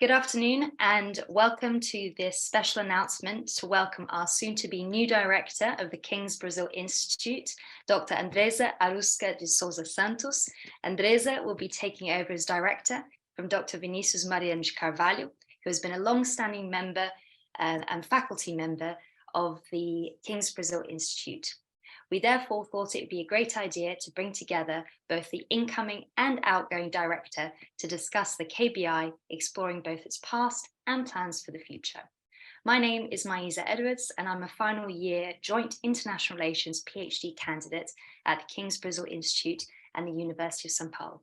Good afternoon and welcome to this special announcement to welcome our soon-to-be new director of the King's Brazil Institute, Dr. Andreza de Souza Santos. Andreza will be taking over as director from Dr. Vinicius Carvalho, who has been a long-standing member and faculty member of the King's Brazil Institute. We therefore thought it would be a great idea to bring together both the incoming and outgoing director to discuss the KBI, exploring both its past and plans for the future. My name is Maísa Edwards, and I'm a final year Joint International Relations PhD candidate at the King's Brazil Institute and the University of São Paulo.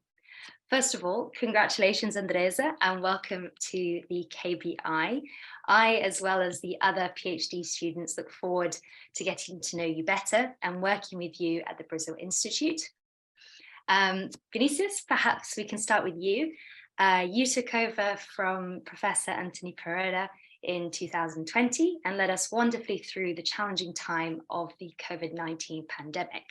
First of all, congratulations, Andreza, and welcome to the KBI. I, as well as the other PhD students, look forward to getting to know you better and working with you at the Brazil Institute. Vinicius, perhaps we can start with you. You took over from Professor Antony Pereira in 2020 and led us wonderfully through the challenging time of the COVID-19 pandemic.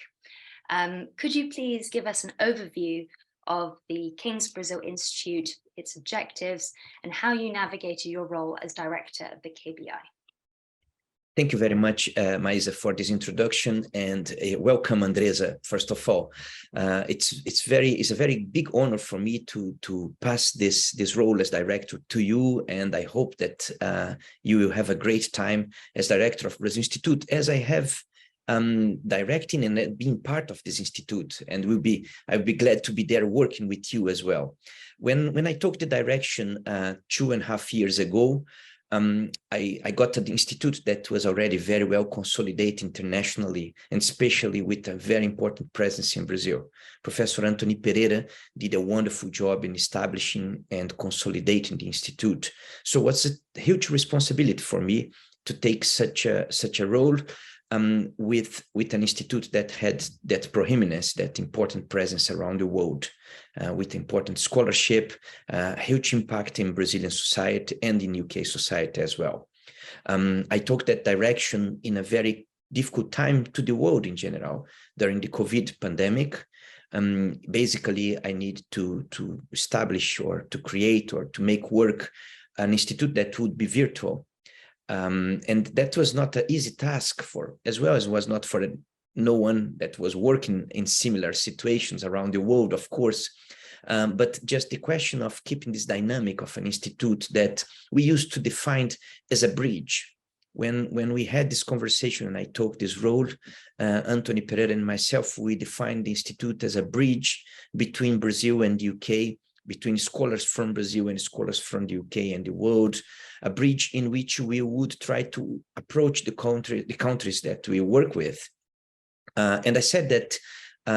Could you please give us an overview of the King's Brazil Institute, its objectives, and how you navigated your role as director of the KBI? Thank you very much, Maísa, for this introduction, and welcome, Andreza. First of all, it's a very big honor for me to pass this role as director to you, and I hope that you will have a great time as director of Brazil Institute, as I have directing and being part of this institute, and I'll be glad to be there working with you as well. When I took the direction 2.5 years ago, I got to the institute that was already very well consolidated internationally, and especially with a very important presence in Brazil. Professor Antony Pereira did a wonderful job in establishing and consolidating the institute. So what's a huge responsibility for me to take such a role with an institute that had that prominence, that important presence around the world, with important scholarship, huge impact in Brazilian society and in UK society as well. I took that direction in a very difficult time to the world in general, during the COVID pandemic. Basically, I need to establish or to create or to make work an institute that would be virtual. And that was not an easy task as well as was not for no one that was working in similar situations around the world, of course. But just the question of keeping this dynamic of an institute that we used to define as a bridge. When we had this conversation and I took this role, Antony Pereira and myself, we defined the institute as a bridge between Brazil and the UK, between scholars from Brazil and scholars from the UK and the world, a bridge in which we would try to approach the countries that we work with. And I said that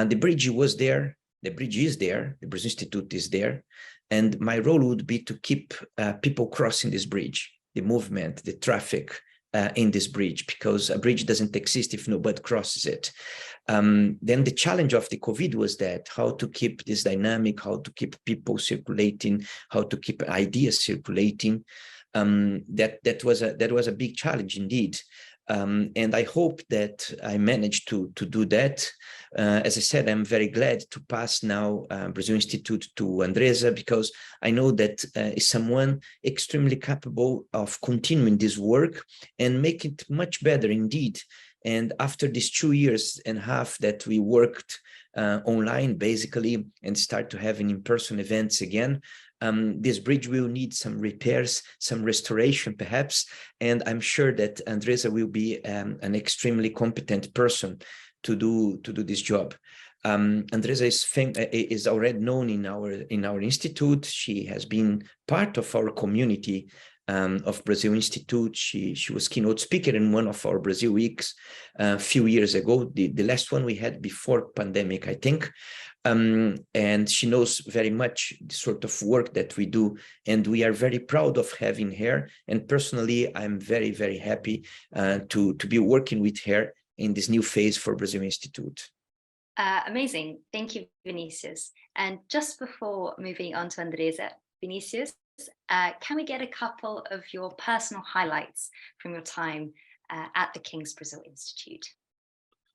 the bridge was there, the bridge is there, the Brazil Institute is there, and my role would be to keep people crossing this bridge, the movement, the traffic in this bridge, because a bridge doesn't exist if nobody crosses it. Then the challenge of the COVID was that how to keep this dynamic, how to keep people circulating, how to keep ideas circulating. That was a big challenge indeed. And I hope that I managed to do that. As I said, I'm very glad to pass now Brazil Institute to Andreza, because I know that is someone extremely capable of continuing this work and make it much better indeed. And after these 2.5 years that we worked online basically and start to having in-person events again, this bridge will need some repairs, some restoration perhaps, and I'm sure that Andreza will be an extremely competent person to do this job. Andreza is already known in our institute. She has been part of our community of Brazil Institute. She was keynote speaker in one of our Brazil weeks a few years ago, the last one we had before pandemic, I think. And she knows very much the sort of work that we do, and we are very proud of having her. And personally, I'm very, very happy to be working with her in this new phase for Brazil Institute. Amazing. Thank you, Vinicius. And just before moving on to Andreza, Vinicius, can we get a couple of your personal highlights from your time at the King's Brazil Institute?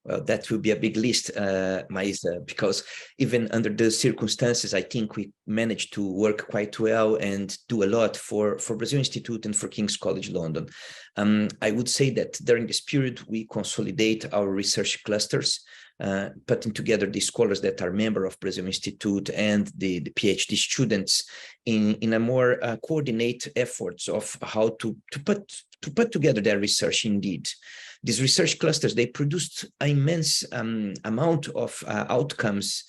Well, that will be a big list, Maísa, because even under the circumstances, I think we managed to work quite well and do a lot for Brazil Institute and for King's College London. I would say that during this period, we consolidate our research clusters, putting together the scholars that are member of Brazil Institute and the PhD students in a more coordinate efforts of how to put together their research indeed. These research clusters, they produced an immense amount of outcomes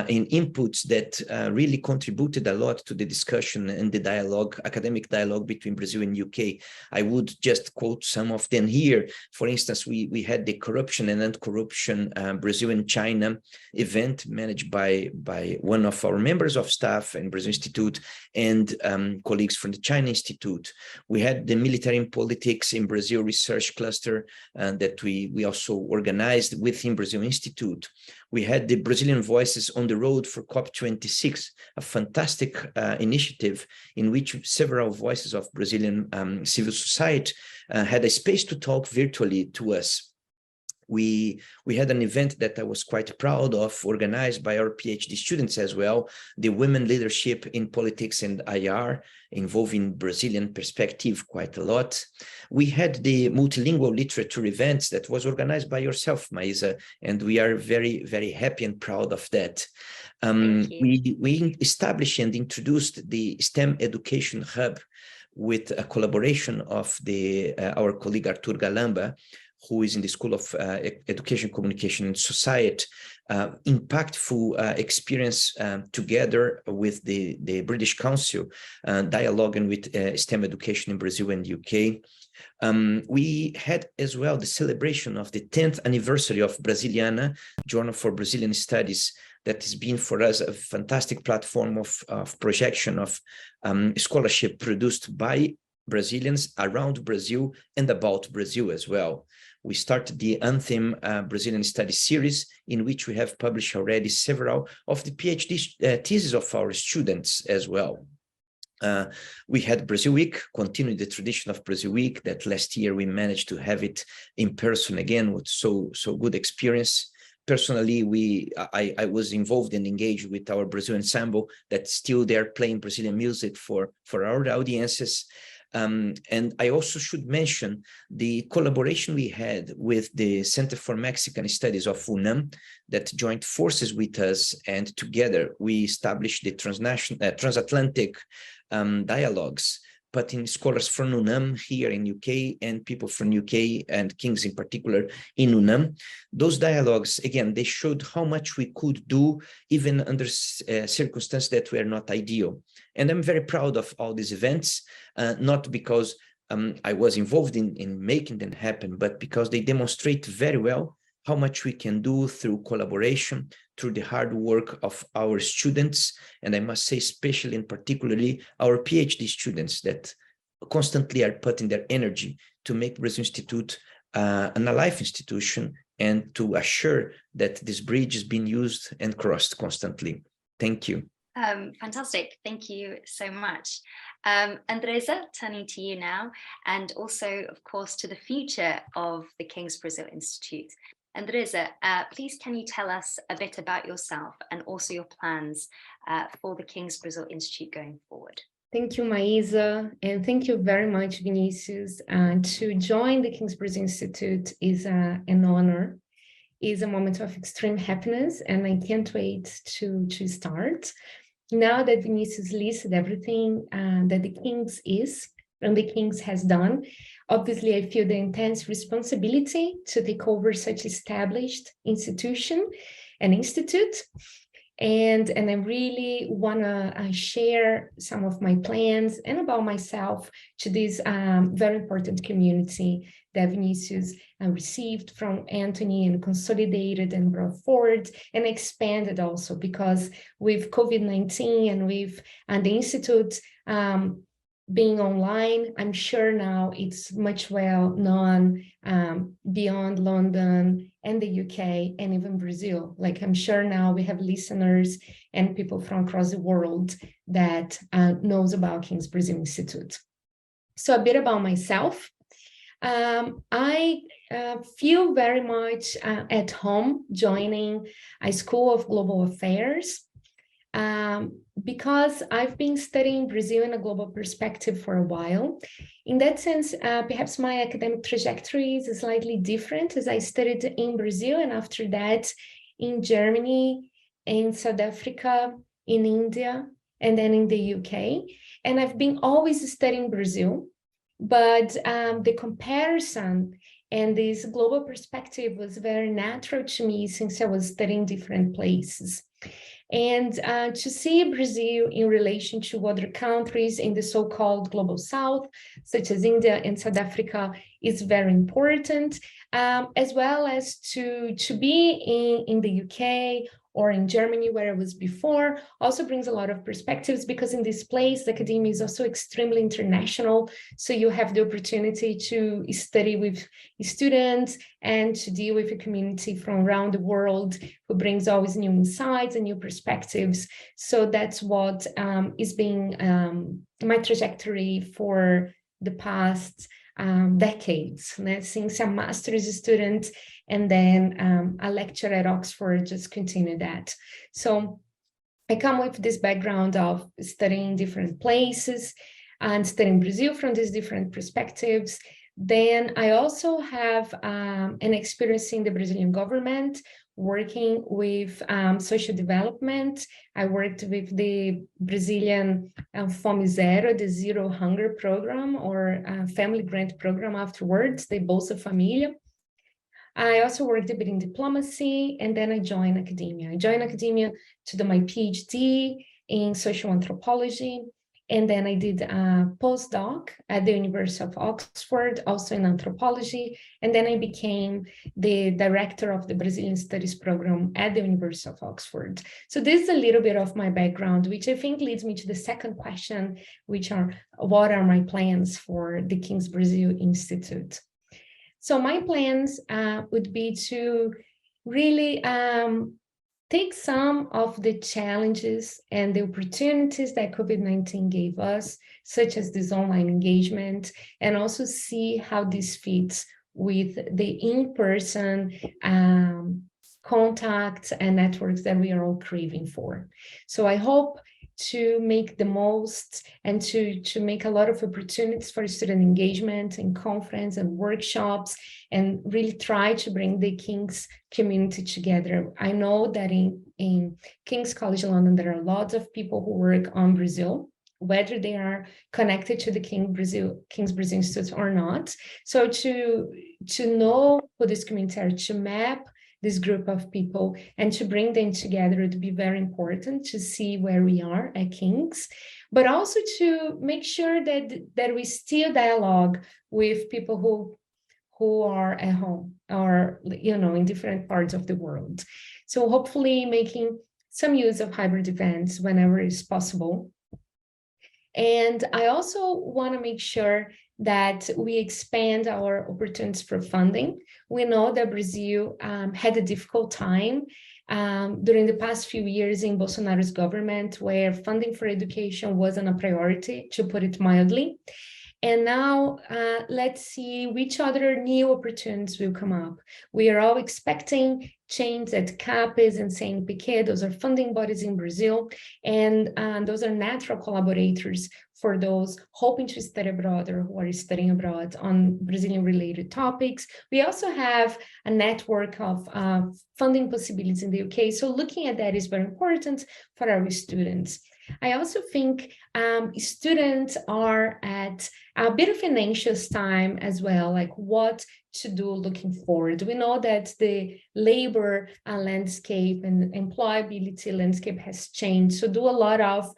in inputs that really contributed a lot to the discussion and the dialogue, academic dialogue between Brazil and UK. I would just quote some of them here. For instance, we had the Corruption and Anti-Corruption Brazil and China event managed by one of our members of staff in Brazil Institute and colleagues from the China Institute. We had the Military and Politics in Brazil Research Cluster that we also organized within Brazil Institute. We had the Brazilian Voices on the Road for COP26, a fantastic initiative in which several voices of Brazilian civil society had a space to talk virtually to us. We had an event that I was quite proud of, organized by our PhD students as well, the Women Leadership in Politics and IR, involving Brazilian perspective quite a lot. We had the multilingual literature events that was organized by yourself, Maísa, and we are very, very happy and proud of that. We established and introduced the STEM Education Hub with a collaboration of our colleague Arthur Galamba, who is in the School of Education, Communication and Society, impactful experience together with the British Council, dialoguing with STEM education in Brazil and UK. We had as well the celebration of the 10th anniversary of Brasiliana, Journal for Brazilian Studies, that has been for us a fantastic platform of projection of scholarship produced by Brazilians around Brazil and about Brazil as well. We started the Anthem Brazilian Studies series, in which we have published already several of the PhD theses of our students as well. We had Brazil Week, continuing the tradition of Brazil Week, that last year we managed to have it in person again with so good experience. Personally, I was involved and engaged with our Brazil ensemble that's still there playing Brazilian music for our audiences. And I also should mention the collaboration we had with the Center for Mexican Studies of UNAM that joined forces with us, and together we established the transatlantic dialogues, putting scholars from UNAM here in UK and people from UK and King's in particular in UNAM. Those dialogues, again, they showed how much we could do even under circumstances that were not ideal. And I'm very proud of all these events, not because I was involved in making them happen, but because they demonstrate very well how much we can do through collaboration, through the hard work of our students. And I must say, especially and particularly our PhD students that constantly are putting their energy to make Brazil Institute an alive institution and to assure that this bridge is being used and crossed constantly. Thank you. Fantastic. Thank you so much. Andreza, turning to you now, and also, of course, to the future of the King's Brazil Institute. Andreza, please can you tell us a bit about yourself and also your plans for the King's Brazil Institute going forward? Thank you, Maísa, and thank you very much, Vinicius. To join the King's Brazil Institute is an honor, is a moment of extreme happiness, and I can't wait to start. Now that Vinicius listed everything that the King's is and the King's has done, obviously I feel the intense responsibility to take over such established institution and institute. And I really want to share some of my plans and about myself to this very important community that Vinicius received from Anthony and consolidated and brought forward and expanded also, because with COVID-19 and with the Institute being online, I'm sure now it's much well known beyond London and the UK and even Brazil. Like, I'm sure now we have listeners and people from across the world that knows about King's Brazil Institute. So a bit about myself. I feel very much at home joining a School of Global Affairs, because I've been studying Brazil in a global perspective for a while. In that sense, perhaps my academic trajectory is slightly different, as I studied in Brazil and after that in Germany, in South Africa, in India, and then in the UK. And I've been always studying Brazil, but the comparison and this global perspective was very natural to me since I was studying different places. And to see Brazil in relation to other countries in the so-called global south, such as India and South Africa, is very important, as well as to be in the UK or in Germany, where I was before, also brings a lot of perspectives, because in this place, academia is also extremely international. So you have the opportunity to study with students and to deal with a community from around the world who brings always new insights and new perspectives. So that's what is being my trajectory for the past decades, since a master's student and then a lecturer at Oxford, just continue that. So I come with this background of studying different places and studying Brazil from these different perspectives. Then I also have an experience in the Brazilian government, working with social development. I worked with the Brazilian Fome Zero, the Zero Hunger Program, or family grant program afterwards, the Bolsa Família. I also worked a bit in diplomacy, and then I joined academia. I joined academia to do my PhD in social anthropology, and then I did a postdoc at the University of Oxford, also in anthropology, and then I became the director of the Brazilian Studies program at the University of Oxford. So this is a little bit of my background, which I think leads me to the second question, which are, what are my plans for the King's Brazil Institute? So my plans would be to really take some of the challenges and the opportunities that COVID-19 gave us, such as this online engagement, and also see how this fits with the in-person contacts and networks that we are all craving for. So I hope to make the most and to make a lot of opportunities for student engagement and conference and workshops, and really try to bring the King's community together. I know that in King's College London, there are lots of people who work on Brazil, whether they are connected to the King's Brazil Institute or not. So to know who this community are, to map this group of people and to bring them together would be very important to see where we are at King's, but also to make sure that we still dialogue with people who are at home or, you know, in different parts of the world. So hopefully making some use of hybrid events whenever it's possible. And I also want to make sure that we expand our opportunities for funding. We know that Brazil had a difficult time during the past few years in Bolsonaro's government, where funding for education wasn't a priority, to put it mildly. And now let's see which other new opportunities will come up. We are all expecting change at CAPES and CNPq. Those are funding bodies in Brazil, and those are natural collaborators for those hoping to study abroad or who are studying abroad on Brazilian-related topics. We also have a network of funding possibilities in the UK, so looking at that is very important for our students. I also think students are at a bit of an anxious time as well, like what to do looking forward. We know that the labor landscape and employability landscape has changed, so do a lot of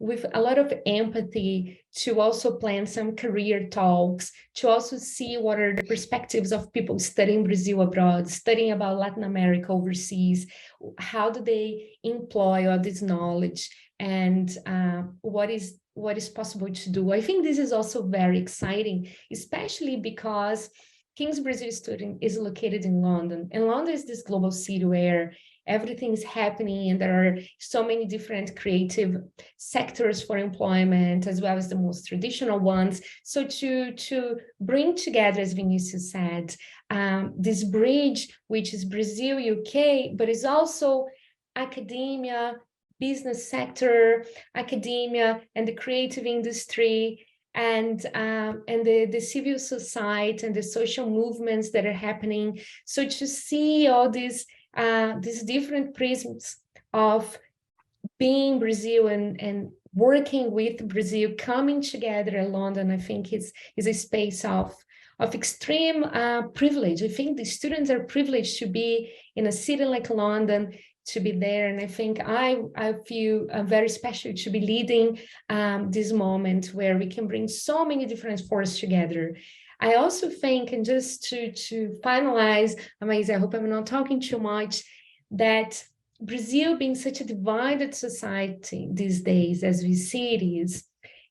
with a lot of empathy to also plan some career talks, to also see what are the perspectives of people studying Brazil abroad, studying about Latin America overseas. How do they employ all this knowledge, and what is possible to do? I think this is also very exciting, especially because King's Brazil Student is located in London, and London is this global city where everything is happening, and there are so many different creative sectors for employment, as well as the most traditional ones. So to bring together, as Vinicius said, this bridge, which is Brazil, UK, but is also academia, business sector, academia, and the creative industry, and the civil society and the social movements that are happening. So to see all these different prisms of being Brazil and working with Brazil, coming together in London, I think is a space of extreme privilege. I think the students are privileged to be in a city like London, to be there. And I think I feel very special to be leading this moment where we can bring so many different forces together. I also think, and just to finalize, Maísa, I hope I'm not talking too much, that Brazil being such a divided society these days, as we see it is,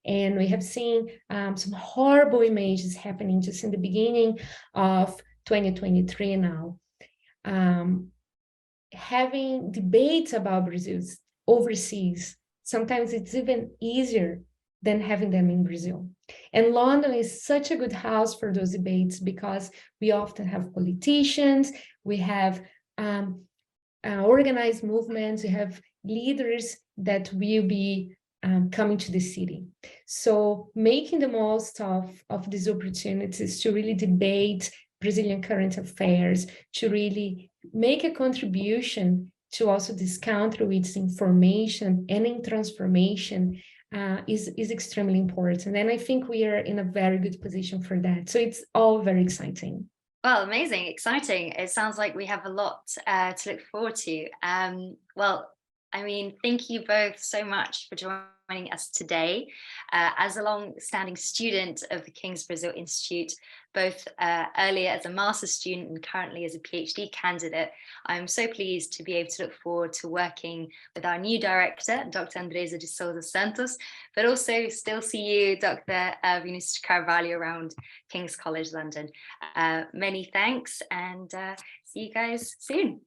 and we have seen some horrible images happening just in the beginning of 2023 now. Having debates about Brazil's overseas, sometimes it's even easier than having them in Brazil. And London is such a good house for those debates, because we often have politicians, we have organized movements, we have leaders that will be coming to the city. So making the most of these opportunities to really debate Brazilian current affairs, to really make a contribution to also this country with its information and in transformation is extremely important. And I think we are in a very good position for that. So it's all very exciting. Well, amazing, exciting. It sounds like we have a lot to look forward to. Well, I mean, thank you both so much for joining us today. As a long-standing student of the King's Brazil Institute, both earlier as a master's student and currently as a PhD candidate, I'm so pleased to be able to look forward to working with our new director, Dr. Andreza de Souza Santos, but also still see you, Dr. Vinicius Carvalho, around King's College London. Many thanks, and see you guys soon.